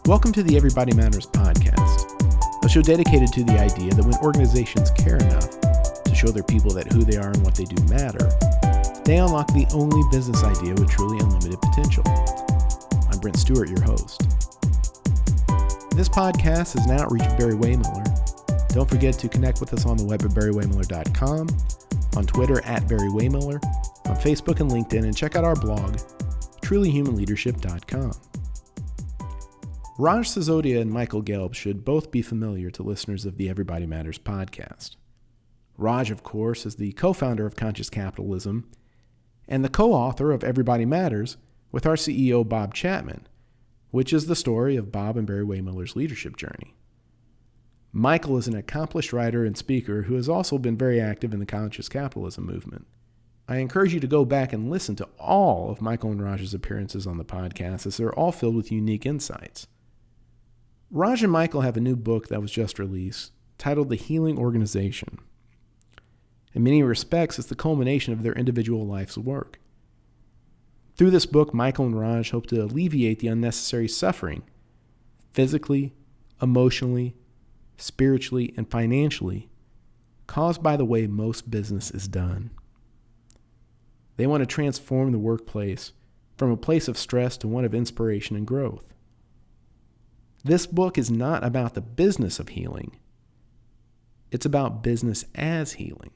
Welcome to the Everybody Matters podcast, a show dedicated to the idea that when organizations care enough to show their people that who they are and what they do matter, they unlock the only business idea with truly unlimited potential. I'm Brent Stewart, your host. This podcast is an outreach of Barry-Wehmiller. Don't forget to connect with us on the web at Barry-Wehmiller.com, on Twitter at Barry-Wehmiller, on Facebook and LinkedIn, and check out our blog, trulyhumanleadership.com. Raj Sisodia and Michael Gelb should both be familiar to listeners of the Everybody Matters podcast. Raj, of course, is the co-founder of Conscious Capitalism and the co-author of Everybody Matters with our CEO, Bob Chapman, which is the story of Bob and Barry-Wehmiller's leadership journey. Michael is an accomplished writer and speaker who has also been very active in the Conscious Capitalism movement. I encourage you to go back and listen to all of Michael and Raj's appearances on the podcast, as they're all filled with unique insights. Raj and Michael have a new book that was just released, titled The Healing Organization. In many respects, it's the culmination of their individual life's work. Through this book, Michael and Raj hope to alleviate the unnecessary suffering, physically, emotionally, spiritually, and financially, caused by the way most business is done. They want to transform the workplace from a place of stress to one of inspiration and growth. This book is not about the business of healing. It's about business as healing.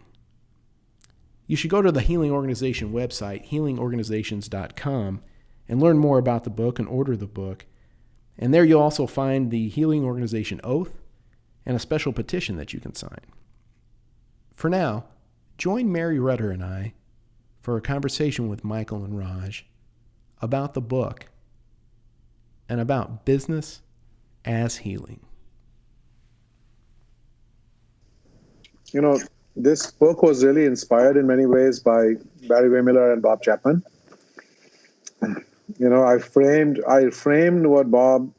You should go to the Healing Organization website, healingorganizations.com, and learn more about the book and order the book. And there you'll also find the Healing Organization Oath and a special petition that you can sign. For now, join Mary Rudder and I for a conversation with Michael and Raj about the book and about business as healing. You know, this book was really inspired in many ways by Barry-Wehmiller and Bob Chapman. You know, I framed what Bob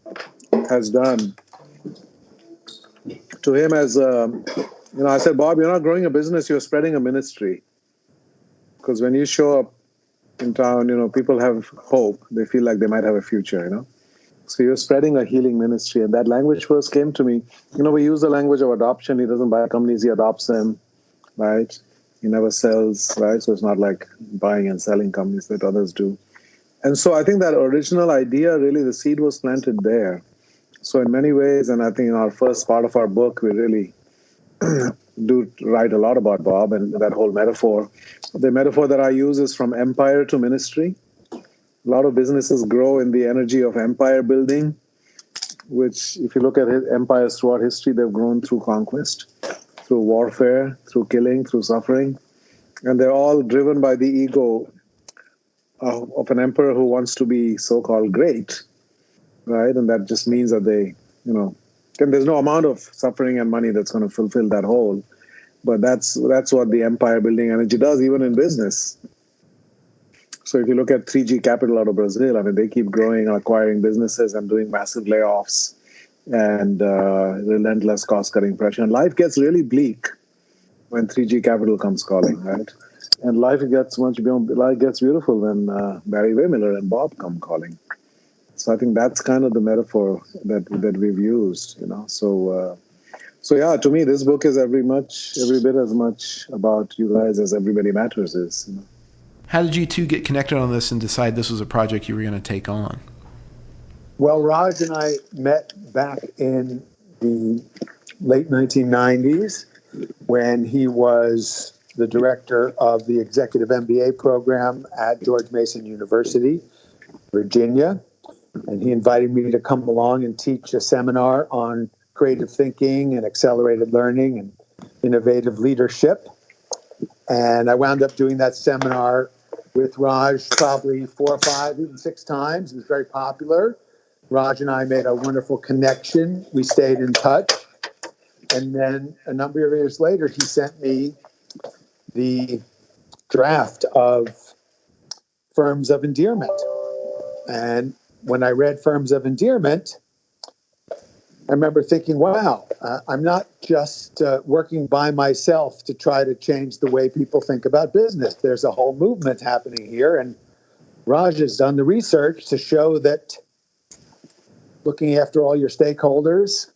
has done to him as, I said, Bob, you're not growing a business, you're spreading a ministry. Because when you show up in town, people have hope. They feel like they might have a future, So you're spreading a healing ministry. And that language first came to me. We use the language of adoption. He doesn't buy companies, he adopts them, right? He never sells, right? So it's not like buying and selling companies that others do. And so I think that original idea, really, the seed was planted there. So in many ways, and I think in our first part of our book, we really do write a lot about Bob and that whole metaphor. The metaphor that I use is from empire to ministry. A lot of businesses grow in the energy of empire building, which if you look at empires throughout history, they've grown through conquest, through warfare, through killing, through suffering. And they're all driven by the ego of an emperor who wants to be so-called great, right? And that just means that they, and there's no amount of suffering and money that's going to fulfill that hole. But that's what the empire building energy does, even in business. So if you look at 3G Capital out of Brazil, they keep growing and acquiring businesses and doing massive layoffs and relentless cost-cutting pressure. And life gets really bleak when 3G Capital comes calling, right? And life gets beautiful when Barry-Wehmiller and Bob come calling. So I think that's kind of the metaphor that we've used, So yeah, to me, this book is every bit as much about you guys as Everybody Matters is. How did you two get connected on this and decide this was a project you were going to take on? Well, Raj and I met back in the late 1990s when he was the director of the executive MBA program at George Mason University, Virginia. And he invited me to come along and teach a seminar on creative thinking and accelerated learning and innovative leadership. And I wound up doing that seminar with Raj probably 4 or 5, even 6 times. It was very popular. Raj and I made a wonderful connection. We stayed in touch. And then a number of years later, he sent me the draft of Firms of Endearment. And when I read Firms of Endearment, I remember thinking, wow, I'm not just working by myself to try to change the way people think about business. There's a whole movement happening here. And Raj has done the research to show that looking after all your stakeholders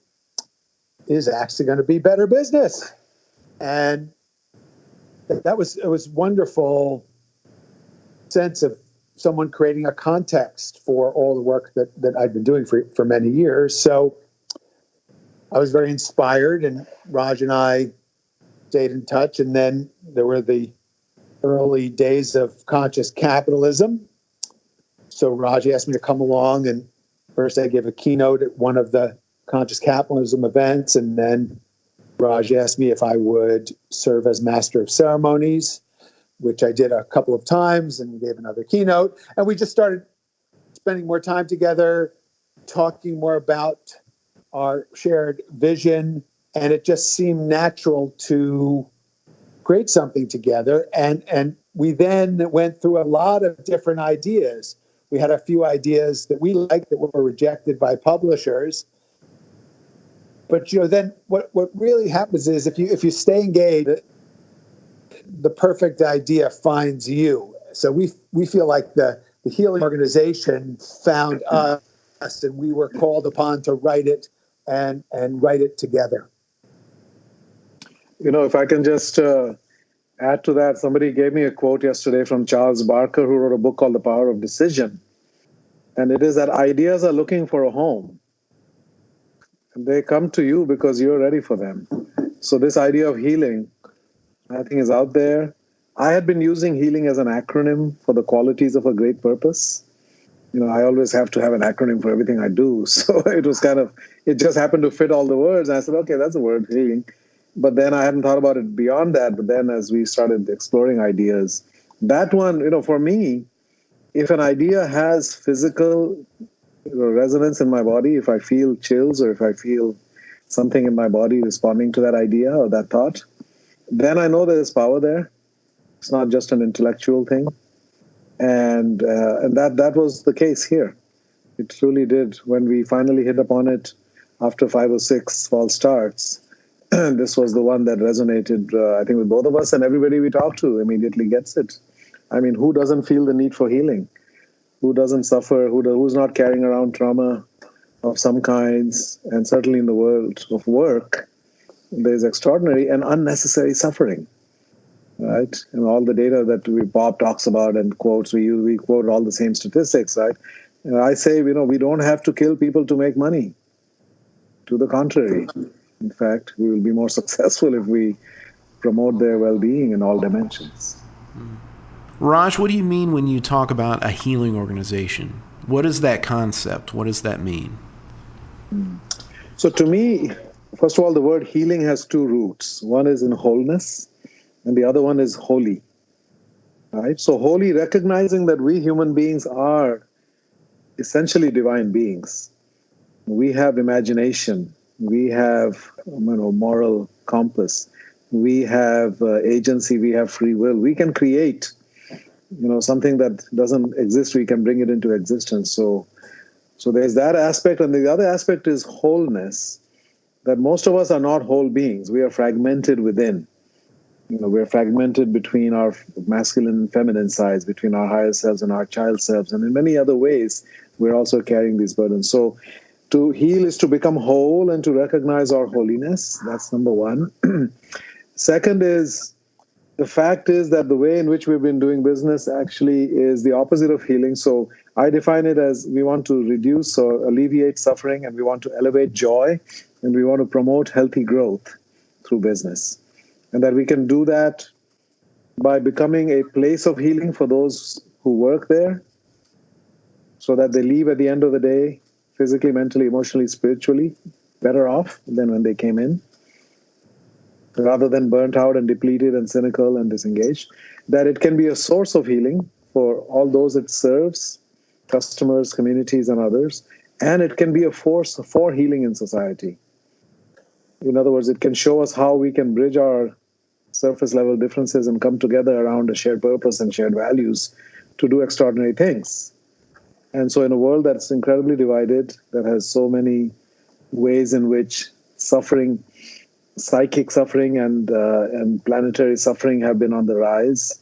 is actually going to be better business. And it was wonderful sense of someone creating a context for all the work that I'd been doing for many years. So I was very inspired, and Raj and I stayed in touch. And then there were the early days of conscious capitalism. So Raj asked me to come along, and first I gave a keynote at one of the conscious capitalism events, and then Raj asked me if I would serve as master of ceremonies, which I did a couple of times, and gave another keynote. And we just started spending more time together, talking more about our shared vision, and it just seemed natural to create something together. And we then went through a lot of different ideas. We had a few ideas that we liked that were rejected by publishers. But then what really happens is if you stay engaged, the perfect idea finds you. So we feel like the healing organization found us, and we were called upon to write it and write it together. If I can just add to that, somebody gave me a quote yesterday from Charles Barker, who wrote a book called The Power of Decision. And it is that ideas are looking for a home. And they come to you because you're ready for them. So this idea of healing, I think, is out there. I had been using healing as an acronym for the qualities of a great purpose. I always have to have an acronym for everything I do. So it just happened to fit all the words. And I said, okay, that's a word, healing. But then I hadn't thought about it beyond that. But then as we started exploring ideas, that one, for me, if an idea has physical resonance in my body, if I feel chills or if I feel something in my body responding to that idea or that thought, then I know there's power there. It's not just an intellectual thing. And that was the case here. It truly did. When we finally hit upon it after 5 or 6 false starts, this was the one that resonated, I think, with both of us, and everybody we talk to immediately gets it. I mean, who doesn't feel the need for healing? Who doesn't suffer? Who's not carrying around trauma of some kinds? And certainly in the world of work, there's extraordinary and unnecessary suffering, right? And all the data that Bob talks about and quotes, we quote all the same statistics, right? And I say, we don't have to kill people to make money. To the contrary. In fact, we will be more successful if we promote their well-being in all dimensions. Raj, what do you mean when you talk about a healing organization? What is that concept? What does that mean? So to me, first of all, the word healing has 2 roots. One is in wholeness, and the other one is holy. Right? So holy, recognizing that we human beings are essentially divine beings. We have imagination. We have moral compass. We have agency. We have free will. We can create something that doesn't exist. We can bring it into existence. So there's that aspect. And the other aspect is wholeness, that most of us are not whole beings. We are fragmented within. We're fragmented between our masculine and feminine sides, between our higher selves and our child selves. And in many other ways, we're also carrying these burdens. So to heal is to become whole and to recognize our holiness. That's number one. Second is, the fact is that the way in which we've been doing business actually is the opposite of healing. So I define it as we want to reduce or alleviate suffering, and we want to elevate joy, and we want to promote healthy growth through business. And that we can do that by becoming a place of healing for those who work there, so that they leave at the end of the day physically, mentally, emotionally, spiritually better off than when they came in, rather than burnt out and depleted and cynical and disengaged. That it can be a source of healing for all those it serves, customers, communities, and others. And it can be a force for healing in society. In other words, it can show us how we can bridge our surface level differences and come together around a shared purpose and shared values to do extraordinary things. And so in a world that's incredibly divided, that has so many ways in which suffering, psychic suffering and planetary suffering have been on the rise,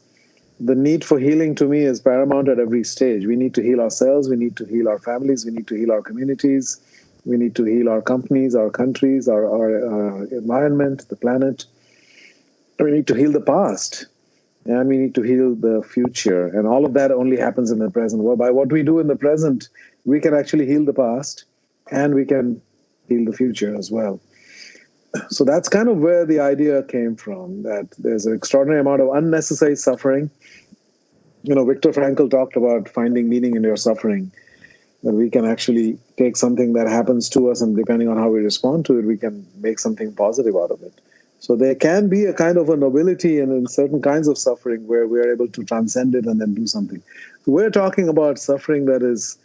the need for healing to me is paramount at every stage. We need to heal ourselves. We need to heal our families. We need to heal our communities. We need to heal our companies, our countries, our environment, the planet. We need to heal the past. And we need to heal the future. And all of that only happens in the present. Well, by what we do in the present, we can actually heal the past and we can heal the future as well. So that's kind of where the idea came from, that there's an extraordinary amount of unnecessary suffering. Viktor Frankl talked about finding meaning in your suffering, that we can actually take something that happens to us, and depending on how we respond to it, we can make something positive out of it. So there can be a kind of a nobility in certain kinds of suffering where we're able to transcend it and then do something. We're talking about suffering that is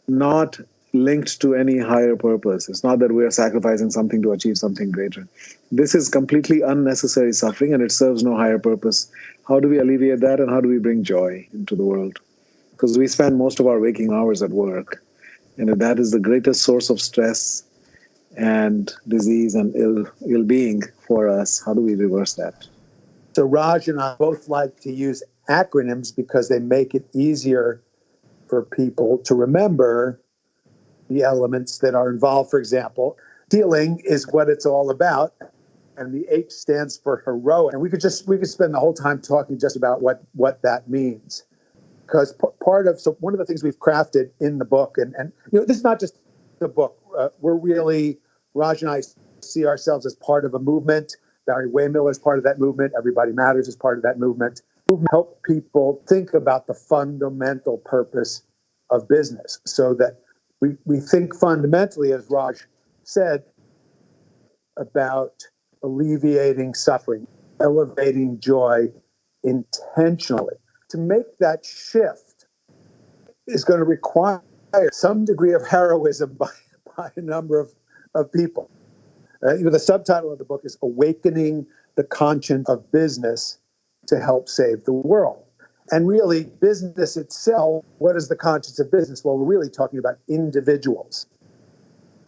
not linked to any higher purpose. It's not that we're sacrificing something to achieve something greater. This is completely unnecessary suffering and it serves no higher purpose. How do we alleviate that, and how do we bring joy into the world? Because we spend most of our waking hours at work. And if that is the greatest source of stress and disease and ill-being for us, how do we reverse that? So Raj and I both like to use acronyms because they make it easier for people to remember the elements that are involved. For example, healing is what it's all about, and the H stands for heroic. And we could spend the whole time talking just about what that means. Because one of the things we've crafted in the book, and this is not just the book. Raj and I see ourselves as part of a movement. Barry-Wehmiller is part of that movement. Everybody Matters is part of that movement. Help people think about the fundamental purpose of business, so that we think fundamentally, as Raj said, about alleviating suffering, elevating joy intentionally. To make that shift is going to require some degree of heroism by a number of people. The subtitle of the book is Awakening the Conscience of Business to Help Save the World. And really, business itself, what is the conscience of business? Well, we're really talking about individuals.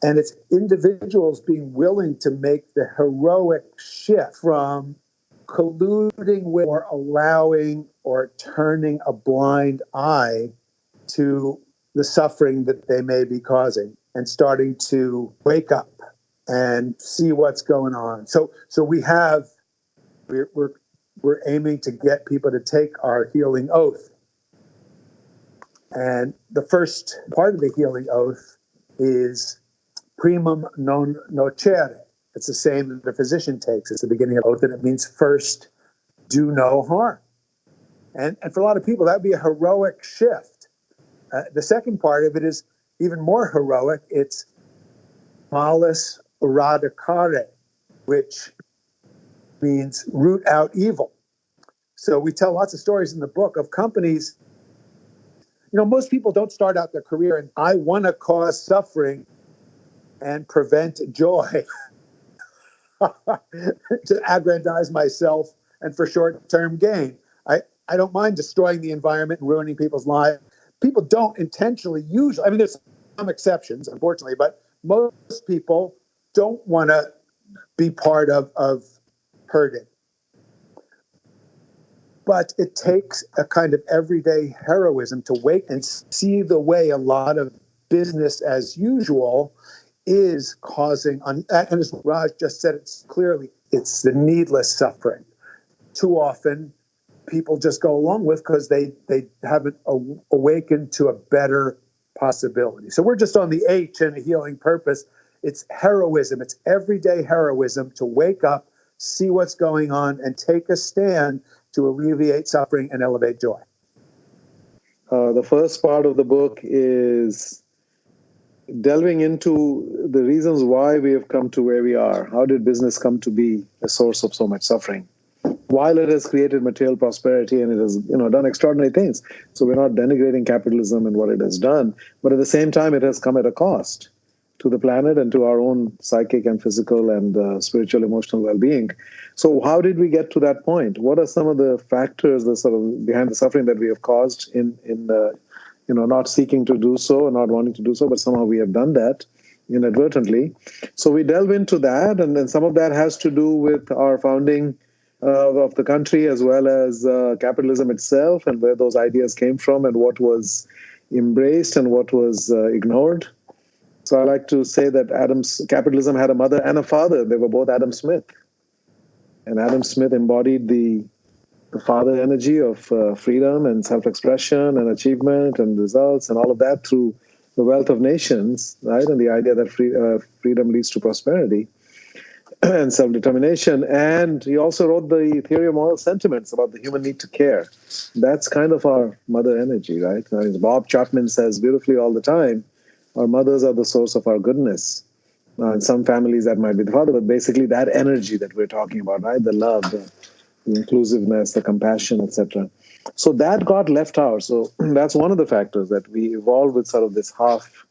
And it's individuals being willing to make the heroic shift from colluding with or allowing or turning a blind eye to the suffering that they may be causing, and starting to wake up and see what's going on. So we're aiming to get people to take our healing oath. And the first part of the healing oath is primum non nocere. It's the same that the physician takes. It's the beginning of the oath, and it means first, do no harm. And for a lot of people, that would be a heroic shift. The second part of it is even more heroic. It's malus eradicare, which means root out evil. So we tell lots of stories in the book of companies. Most people don't start out their career and I want to cause suffering and prevent joy to aggrandize myself and for short-term gain. I don't mind destroying the environment and ruining people's lives. People don't intentionally usually, there's some exceptions, unfortunately, but most people don't want to be part of hurting. But it takes a kind of everyday heroism to wake and see the way a lot of business as usual is causing, and as Raj just said it clearly, it's the needless suffering. Too often, people just go along with because they haven't awakened to a better possibility. So we're just on the H in a healing purpose. It's heroism. It's everyday heroism to wake up, see what's going on, and take a stand to alleviate suffering and elevate joy. The first part of the book is delving into the reasons why we have come to where we are. How did business come to be a source of so much suffering? While it has created material prosperity and it has done extraordinary things. So we're not denigrating capitalism and what it has done, but at the same time, it has come at a cost to the planet and to our own psychic and physical and spiritual, emotional well-being. So how did we get to that point? What are some of the factors that sort of behind the suffering that we have caused in not seeking to do so, not wanting to do so, but somehow we have done that inadvertently. So we delve into that, and then some of that has to do with our founding of the country, as well as capitalism itself, and where those ideas came from, and what was embraced and what was ignored. So I like to say that capitalism had a mother and a father. They were both Adam Smith. And Adam Smith embodied the father energy of freedom and self-expression and achievement and results and all of that through the wealth of nations, right? And the idea that freedom leads to prosperity and self-determination. And he also wrote the theory of moral sentiments about the human need to care. That's kind of our mother energy, right? As Bob Chapman says beautifully all the time, our mothers are the source of our goodness. In some families, that might be the father, but basically that energy that we're talking about, right? The love, the inclusiveness, the compassion, etc. So that got left out. So that's one of the factors that we evolved with sort of this half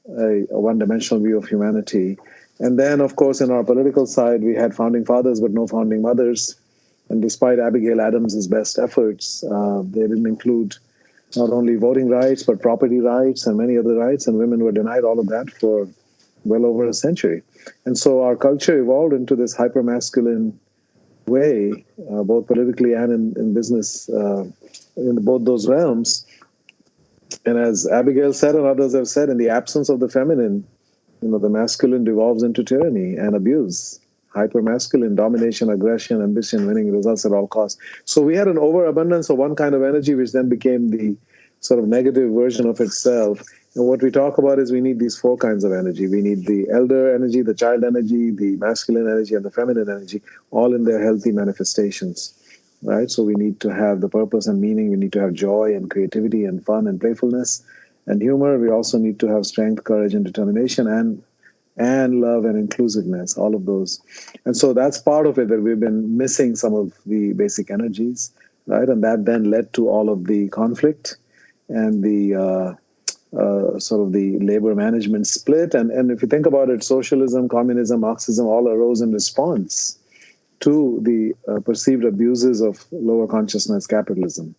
a one-dimensional view of humanity. And then, of course, in our political side, we had founding fathers, but no founding mothers. And despite Abigail Adams' best efforts, they didn't include not only voting rights, but property rights and many other rights. And women were denied all of that for well over a century. And so our culture evolved into this hyper-masculine way, both politically and in business, in both those realms. And as Abigail said and others have said, in the absence of the feminine, the masculine devolves into tyranny and abuse. Hyper-masculine, domination, aggression, ambition, winning results at all costs. So we had an overabundance of one kind of energy, which then became the sort of negative version of itself. And what we talk about is we need these four kinds of energy. We need the elder energy, the child energy, the masculine energy, and the feminine energy, all in their healthy manifestations, right? So we need to have the purpose and meaning. We need to have joy and creativity and fun and playfulness and humor. We also need to have strength, courage, and determination, and love and inclusiveness, all of those. And so that's part of it, that we've been missing some of the basic energies, right? And that then led to all of the conflict and the sort of the labor management split. And if you think about it, socialism, communism, Marxism all arose in response to the perceived abuses of lower consciousness capitalism.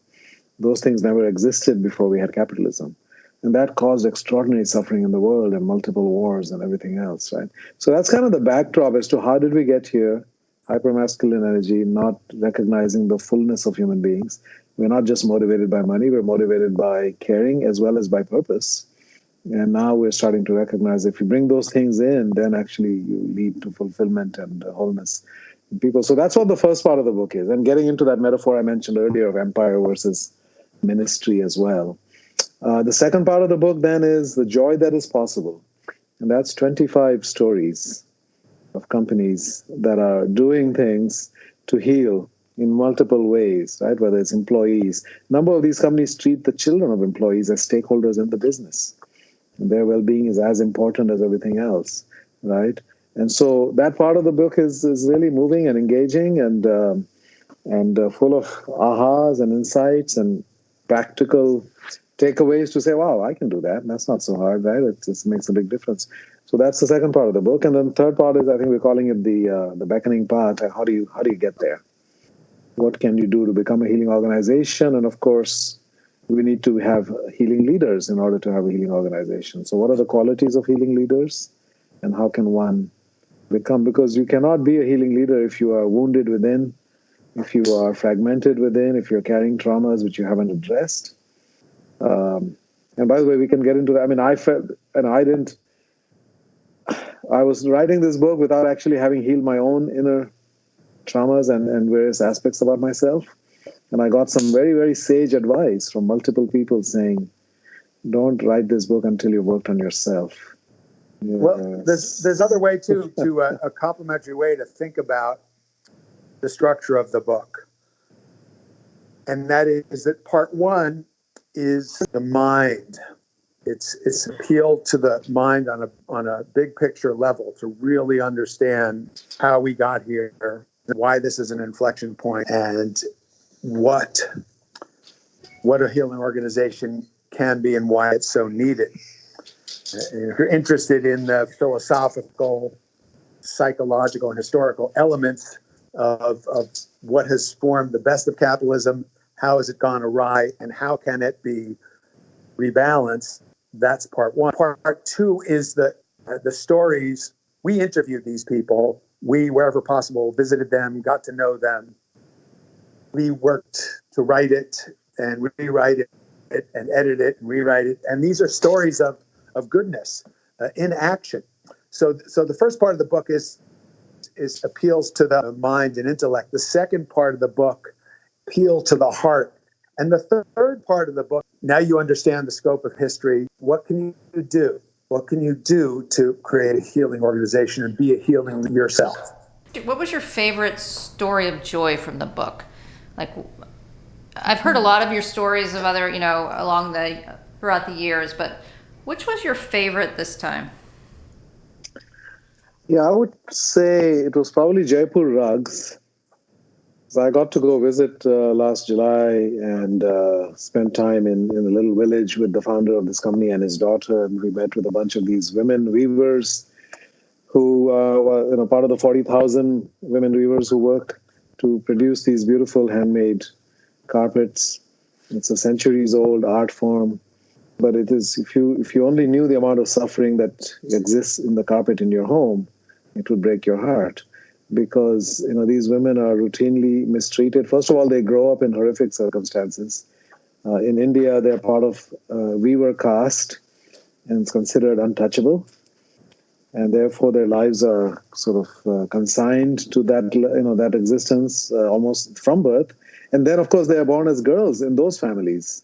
Those things never existed before we had capitalism. And that caused extraordinary suffering in the world and multiple wars and everything else, right? So that's kind of the backdrop as to how did we get here, hypermasculine energy, not recognizing the fullness of human beings. We're not just motivated by money, we're motivated by caring as well as by purpose. And now we're starting to recognize if you bring those things in, then actually you lead to fulfillment and wholeness in people. So that's what the first part of the book is. And getting into that metaphor I mentioned earlier of empire versus ministry as well. The second part of the book then is the joy that is possible. And that's 25 stories of companies that are doing things to heal in multiple ways, right? Whether it's employees. A number of these companies treat the children of employees as stakeholders in the business. And their well-being is as important as everything else, right? And so that part of the book is really moving and engaging and full of ahas and insights and practical takeaways to say, wow, I can do that. That's not so hard, right? It just makes a big difference. So that's the second part of the book. And then the third part is, I think we're calling it the beckoning path. How do you get there? What can you do to become a healing organization? And of course, we need to have healing leaders in order to have a healing organization. So what are the qualities of healing leaders? And how can one become? Because you cannot be a healing leader if you are wounded within, if you are fragmented within, if you're carrying traumas which you haven't addressed. And by the way, we can get into that. I mean, I felt, and I was writing this book without actually having healed my own inner traumas and various aspects about myself. And I got some very, very sage advice from multiple people saying, don't write this book until you've worked on yourself. Yes. Well, there's other way too, to a complementary way to think about the structure of the book. And that is that part one is the mind. It's appeal to the mind on a big picture level to really understand how we got here, why this is an inflection point, and what a healing organization can be and why it's so needed. And if you're interested in the philosophical, psychological, and historical elements of what has formed the best of capitalism, how has it gone awry, and how can it be rebalanced, that's part one. Part two is the stories. We interviewed these people. We, wherever possible, visited them, got to know them, we worked to write it and rewrite it and edit it and rewrite it. And these are stories of goodness in action. So the first part of the book is appeals to the mind and intellect. The second part of the book appeals to the heart. And the third part of the book, now you understand the scope of history. What can you do? What can you do to create a healing organization and be a healing yourself? What was your favorite story of joy from the book? Like, I've heard a lot of your stories of other, throughout the years, but which was your favorite this time? Yeah, I would say it was probably Jaipur Rugs. So I got to go visit last July and spend time in a little village with the founder of this company and his daughter. And we met with a bunch of these women weavers who were part of the 40,000 women weavers who work to produce these beautiful handmade carpets. It's a centuries-old art form, but it is if you only knew the amount of suffering that exists in the carpet in your home, it would break your heart. Because these women are routinely mistreated. First of all, they grow up in horrific circumstances. In India, they're part of weaver caste, and it's considered untouchable. And therefore, their lives are sort of consigned to that existence almost from birth. And then, of course, they are born as girls in those families,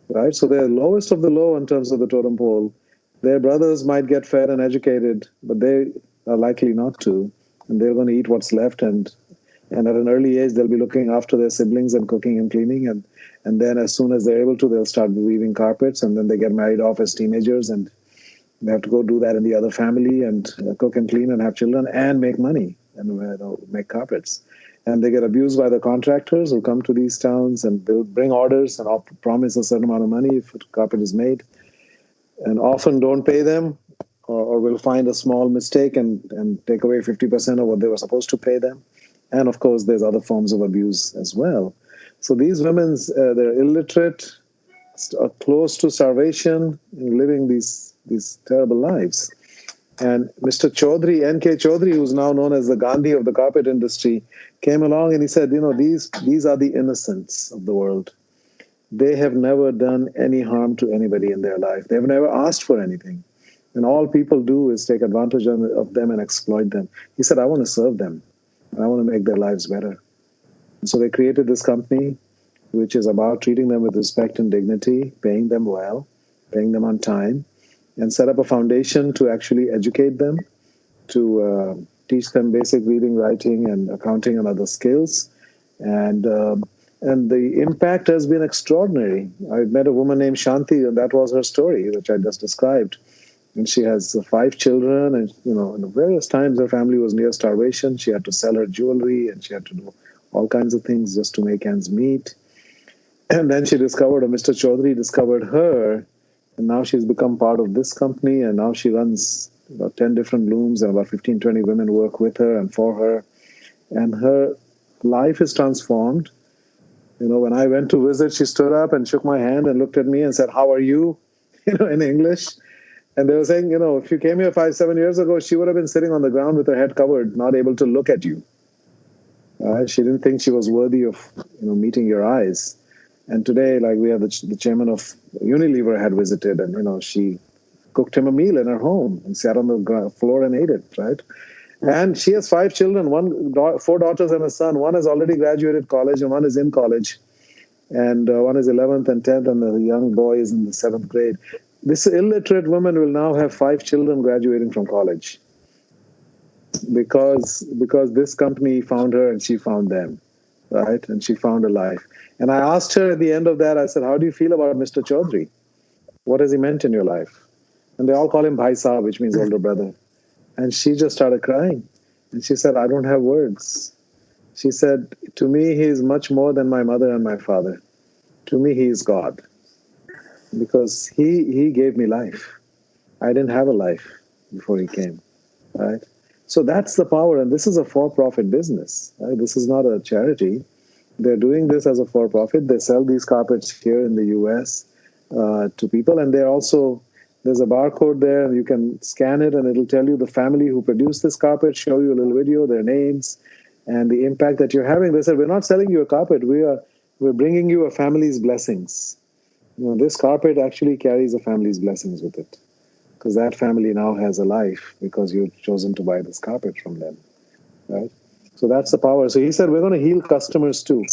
right? So they're lowest of the low in terms of the totem pole. Their brothers might get fed and educated, but they are likely not to. And they're going to eat what's left, and at an early age, they'll be looking after their siblings and cooking and cleaning. And then as soon as they're able to, they'll start weaving carpets, and then they get married off as teenagers, and they have to go do that in the other family and cook and clean and have children and make money and make carpets. And they get abused by the contractors who come to these towns and they'll bring orders and promise a certain amount of money if a carpet is made, and often don't pay them. Or will find a small mistake and take away 50% of what they were supposed to pay them. And of course, there's other forms of abuse as well. So these women, they're illiterate, close to starvation, living these terrible lives. And Mr. Chaudhry, N.K. Chaudhry, who's now known as the Gandhi of the carpet industry, came along and he said, these are the innocents of the world. They have never done any harm to anybody in their life. They've never asked for anything. And all people do is take advantage of them and exploit them. He said, I want to serve them. And I want to make their lives better. And so they created this company, which is about treating them with respect and dignity, paying them well, paying them on time, and set up a foundation to actually educate them, to teach them basic reading, writing, and accounting and other skills. And the impact has been extraordinary. I met a woman named Shanti, and that was her story, which I just described. And she has 5 children, and in various times her family was near starvation. She had to sell her jewelry, and she had to do all kinds of things just to make ends meet. And then she discovered, or Mr. Chaudhry discovered her, and now she's become part of this company, and now she runs about 10 different looms, and about 15, 20 women work with her and for her. And her life is transformed. When I went to visit, she stood up and shook my hand and looked at me and said, "How are you?" In English. And they were saying, if you came here 5, 7 years ago, she would have been sitting on the ground with her head covered, not able to look at you. She didn't think she was worthy of, meeting your eyes. And today, like we have the chairman of Unilever had visited, and, she cooked him a meal in her home and sat on the floor and ate it, right? And she has 5 children, 4 daughters and a son. One has already graduated college and one is in college. And one is 11th and 10th, and the young boy is in the 7th grade. This illiterate woman will now have 5 children graduating from college because this company found her and she found them, right? And she found a life. And I asked her at the end of that, I said, how do you feel about Mr. Chaudhry? What has he meant in your life? And they all call him Bhai Saab, which means older brother. And she just started crying. And she said, I don't have words. She said, to me, he is much more than my mother and my father. To me, he is God. Because he gave me life. I didn't have a life before he came, right? So that's the power, and this is a for-profit business, right? This is not a charity. They're doing this as a for-profit. They sell these carpets here in the U.S. To people, and there's a barcode there, and you can scan it, and it'll tell you the family who produced this carpet, show you a little video, their names, and the impact that you're having. They said, we're not selling you a carpet. We're bringing you a family's blessings. This carpet actually carries a family's blessings with it, because that family now has a life because you've chosen to buy this carpet from them, right? So that's the power. So he said, we're going to heal customers too,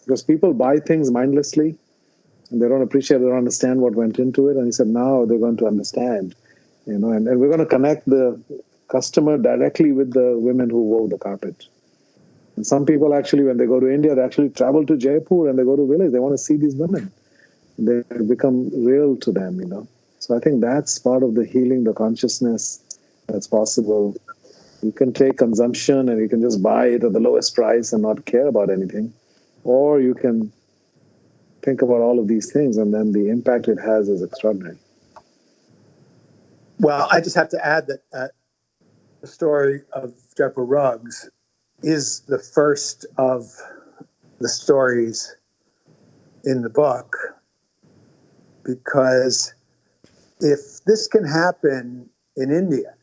because people buy things mindlessly and they don't appreciate, they don't understand what went into it. And he said, now they're going to understand, and we're going to connect the customer directly with the women who wove the carpet. And some people actually, when they go to India, they actually travel to Jaipur and they go to village. They want to see these women. They become real to them. So I think that's part of the healing, the consciousness that's possible. You can take consumption and you can just buy it at the lowest price and not care about anything. Or you can think about all of these things, and then the impact it has is extraordinary. Well, I just have to add that the story of Jaipur Rugs is the first of the stories in the book, because if this can happen in India,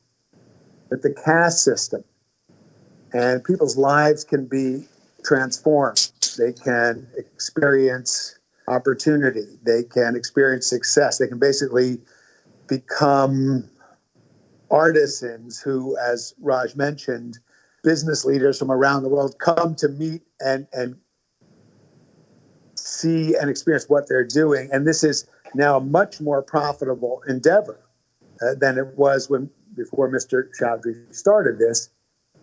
with the caste system, and people's lives can be transformed, they can experience opportunity, they can experience success, they can basically become artisans who, as Raj mentioned, business leaders from around the world come to meet and see and experience what they're doing. And this is now a much more profitable endeavor than it was before Mr. Chaudhry started this.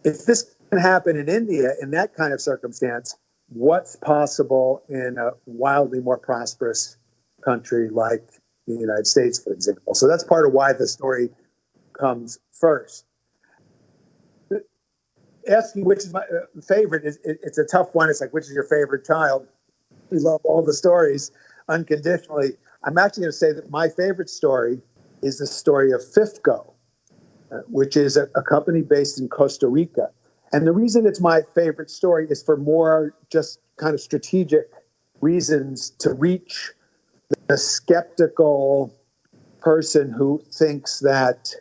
If this can happen in India in that kind of circumstance, what's possible in a wildly more prosperous country like the United States, for example? So that's part of why the story comes first. Asking which is my favorite, it's a tough one. It's like, which is your favorite child? We love all the stories unconditionally. I'm actually going to say that my favorite story is the story of FIFCO, which is a company based in Costa Rica. And the reason it's my favorite story is for more just kind of strategic reasons to reach the skeptical person who thinks that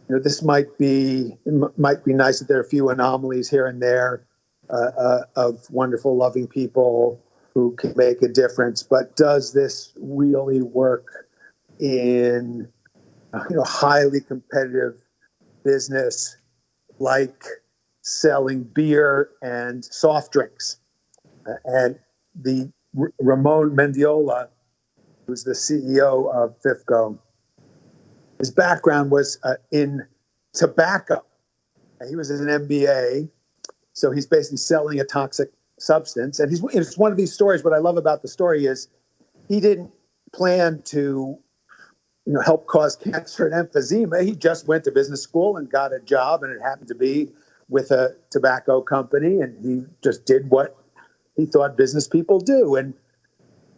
this might be nice, that there are a few anomalies here and there of wonderful, loving people who can make a difference. But does this really work in highly competitive business like selling beer and soft drinks? And the Ramon Mendiola, who's the CEO of FIFCO, his background was in tobacco. He was in an MBA, so he's basically selling a toxic substance. And it's one of these stories. What I love about the story is he didn't plan to help cause cancer and emphysema. He just went to business school and got a job, and it happened to be with a tobacco company, and he just did what he thought business people do. And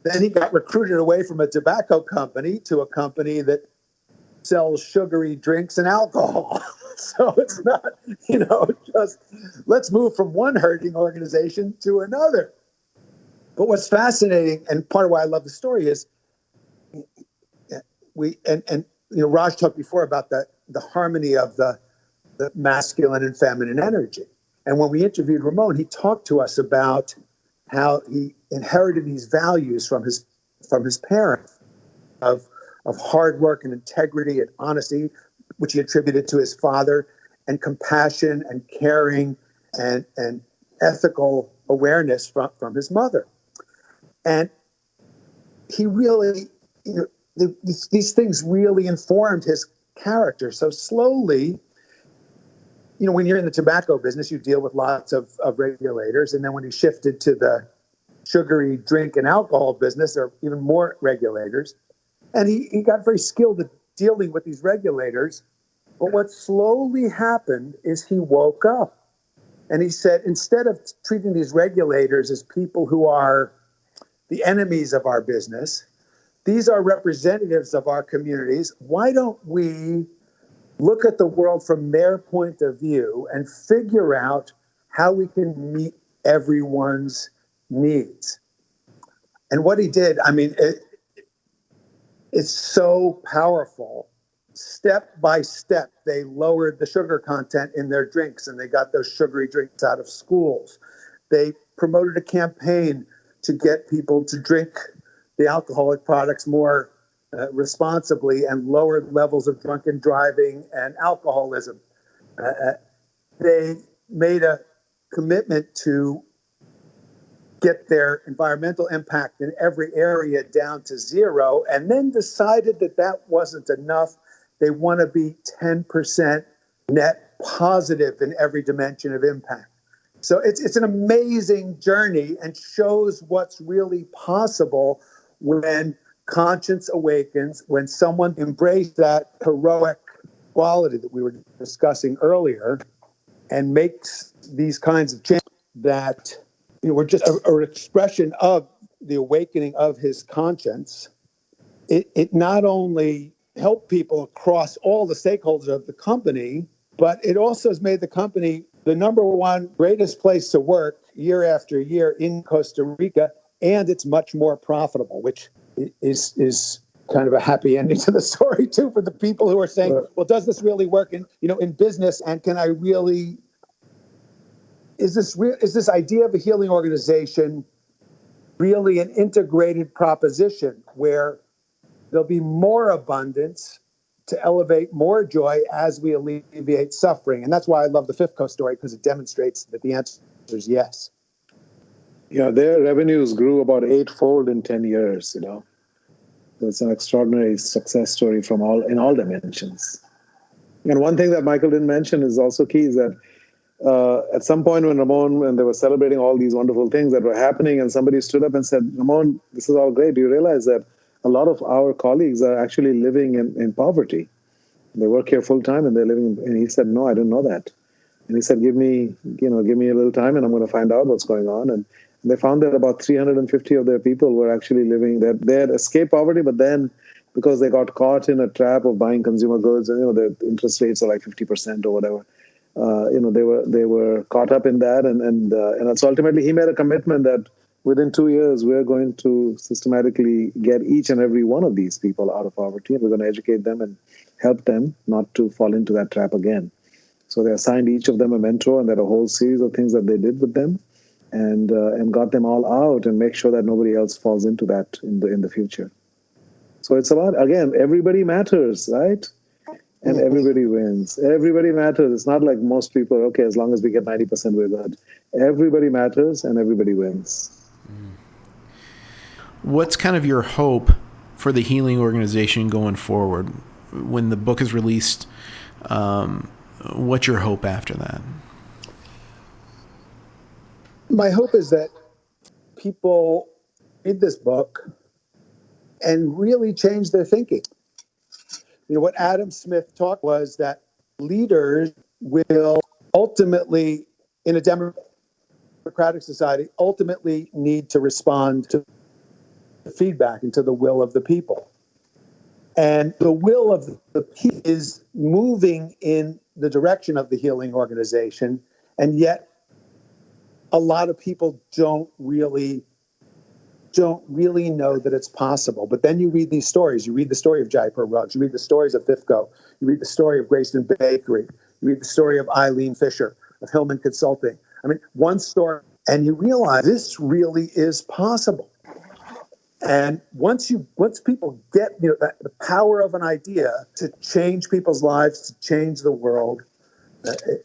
then he got recruited away from a tobacco company to a company that sells sugary drinks and alcohol. So it's not, just let's move from one hurting organization to another. But what's fascinating, and part of why I love the story, is Raj talked before about the harmony of the masculine and feminine energy. And when we interviewed Ramon, he talked to us about how he inherited these values from his parents of hard work and integrity and honesty, which he attributed to his father, and compassion and caring and ethical awareness from his mother. And he really, these things really informed his character. So slowly, when you're in the tobacco business, you deal with lots of regulators. And then when he shifted to the sugary drink and alcohol business, there are even more regulators. And he got very skilled at dealing with these regulators. But what slowly happened is he woke up. And he said, instead of treating these regulators as people who are the enemies of our business, these are representatives of our communities. Why don't we look at the world from their point of view and figure out how we can meet everyone's needs? And what he did, it's so powerful step by step, they lowered the sugar content in their drinks, and they got those sugary drinks out of schools. They promoted a campaign to get people to drink the alcoholic products more responsibly and lowered levels of drunken driving and alcoholism. They made a commitment to get their environmental impact in every area down to zero, and then decided that that wasn't enough. They want to be 10% net positive in every dimension of impact. So it's an amazing journey and shows what's really possible when conscience awakens, when someone embraces that heroic quality that we were discussing earlier and makes these kinds of changes that were just an expression of the awakening of his conscience. It not only helped people across all the stakeholders of the company, but it also has made the company the number one greatest place to work year after year in Costa Rica, and it's much more profitable, which is kind of a happy ending to the story too for the people who are saying, well, does this really work in business, and can I really, is this idea of a healing organization really an integrated proposition where there'll be more abundance to elevate more joy as we alleviate suffering? And that's why I love the FIFCO story, because it demonstrates that the answer is yes. Yeah, their revenues grew about 8-fold in 10 years, So it's an extraordinary success story in all dimensions. And one thing that Michael didn't mention is also key is that at some point when they were celebrating all these wonderful things that were happening, and somebody stood up and said, Ramon, this is all great. Do you realize that a lot of our colleagues are actually living in poverty? They work here full time and they're living. And he said, no, I didn't know that. And he said, give me a little time and I'm going to find out what's going on. And they found that about 350 of their people were actually living that they had escaped poverty, but then because they got caught in a trap of buying consumer goods, and the interest rates are like 50% or whatever. They were caught up in that, and so ultimately he made a commitment that within 2 years we're going to systematically get each and every one of these people out of poverty, and we're going to educate them and help them not to fall into that trap again. So they assigned each of them a mentor, and there are a whole series of things that they did with them, and got them all out and make sure that nobody else falls into that in the future. So it's about, again, everybody matters, right? And everybody wins. Everybody matters. It's not like most people, okay, as long as we get 90%, we're good. Everybody matters and everybody wins. What's kind of your hope for the healing organization going forward? When the book is released, what's your hope after that? My hope is that people read this book and really change their thinking. What Adam Smith taught was that leaders will ultimately, in a democratic society, ultimately need to respond to feedback and to the will of the people. And the will of the people is moving in the direction of the healing organization, and yet a lot of people don't really know that it's possible. But then you read these stories. You read the story of Jaipur Rugs. You read the stories of FIFCO. You read the story of Grayston Bakery. You read the story of Eileen Fisher, of Hillman Consulting. I mean, one story, and you realize this really is possible. And once people get the power of an idea to change people's lives, to change the world,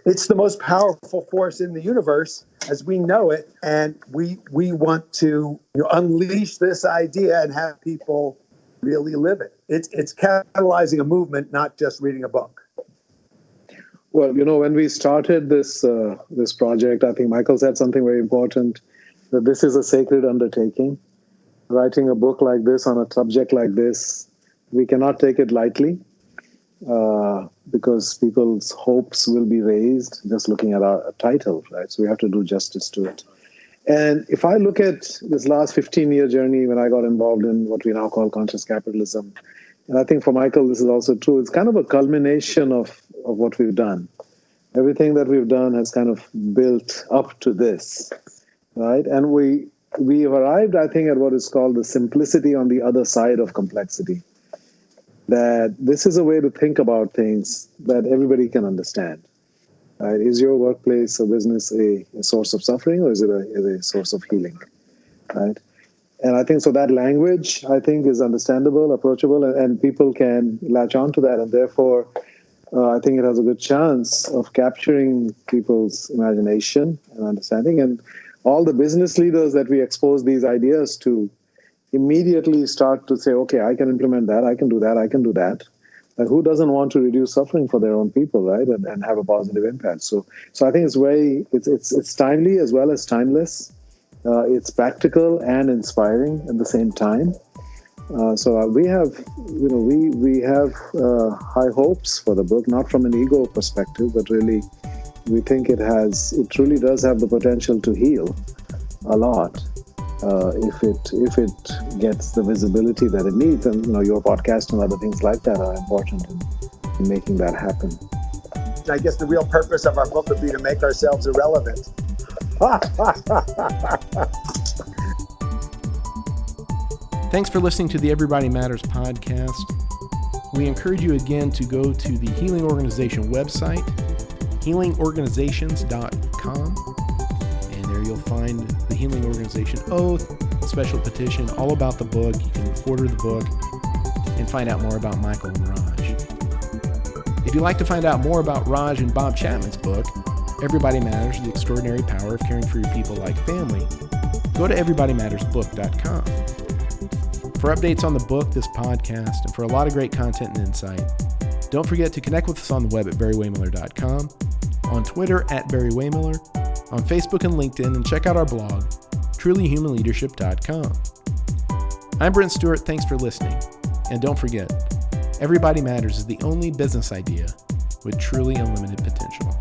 it's the most powerful force in the universe as we know it, and we want to unleash this idea and have people really live it. It's catalyzing a movement, not just reading a book. Well, when we started this project, I think Michael said something very important, that this is a sacred undertaking. Writing a book like this on a subject like this, we cannot take it lightly. Because people's hopes will be raised just looking at our title, right? So we have to do justice to it. And if I look at this last 15-year journey when I got involved in what we now call conscious capitalism, and I think for Michael this is also true, it's kind of a culmination of what we've done. Everything that we've done has kind of built up to this, right? And we have arrived, I think, at what is called the simplicity on the other side of complexity. that this is a way to think about things that everybody can understand. Right? Is your workplace or business a source of suffering, or is it a source of healing? Right? And I think so that language, I think, is understandable, approachable, and people can latch on to that. And therefore, I think it has a good chance of capturing people's imagination and understanding. And all the business leaders that we expose these ideas to immediately start to say, okay, I can implement that, I can do that, I can do that. Like, who doesn't want to reduce suffering for their own people, right? And have a positive impact. So I think it's timely as well as timeless. It's practical and inspiring at the same time. So we have high hopes for the book, not from an ego perspective, but really we think it truly does have the potential to heal a lot if it gets the visibility that it needs. And your podcast and other things like that are important in making that happen. I guess the real purpose of our book would be to make ourselves irrelevant. Thanks for listening to the Everybody Matters podcast. We encourage you again to go to the Healing Organization website, healingorganizations.com, and there you'll find the Healing Organization Oath, special petition, all about the book. You can order the book and find out more about Michael and Raj. If you'd like to find out more about Raj and Bob Chapman's book, Everybody Matters, The Extraordinary Power of Caring for Your People Like Family, go to everybodymattersbook.com. For updates on the book, this podcast, and for a lot of great content and insight, don't forget to connect with us on the web at Barry-Wehmiller.com, on Twitter at Barry-Wehmiller, on Facebook and LinkedIn, and check out our blog, trulyhumanleadership.com. I'm Brent Stewart. Thanks for listening. And don't forget, Everybody Matters is the only business idea with truly unlimited potential.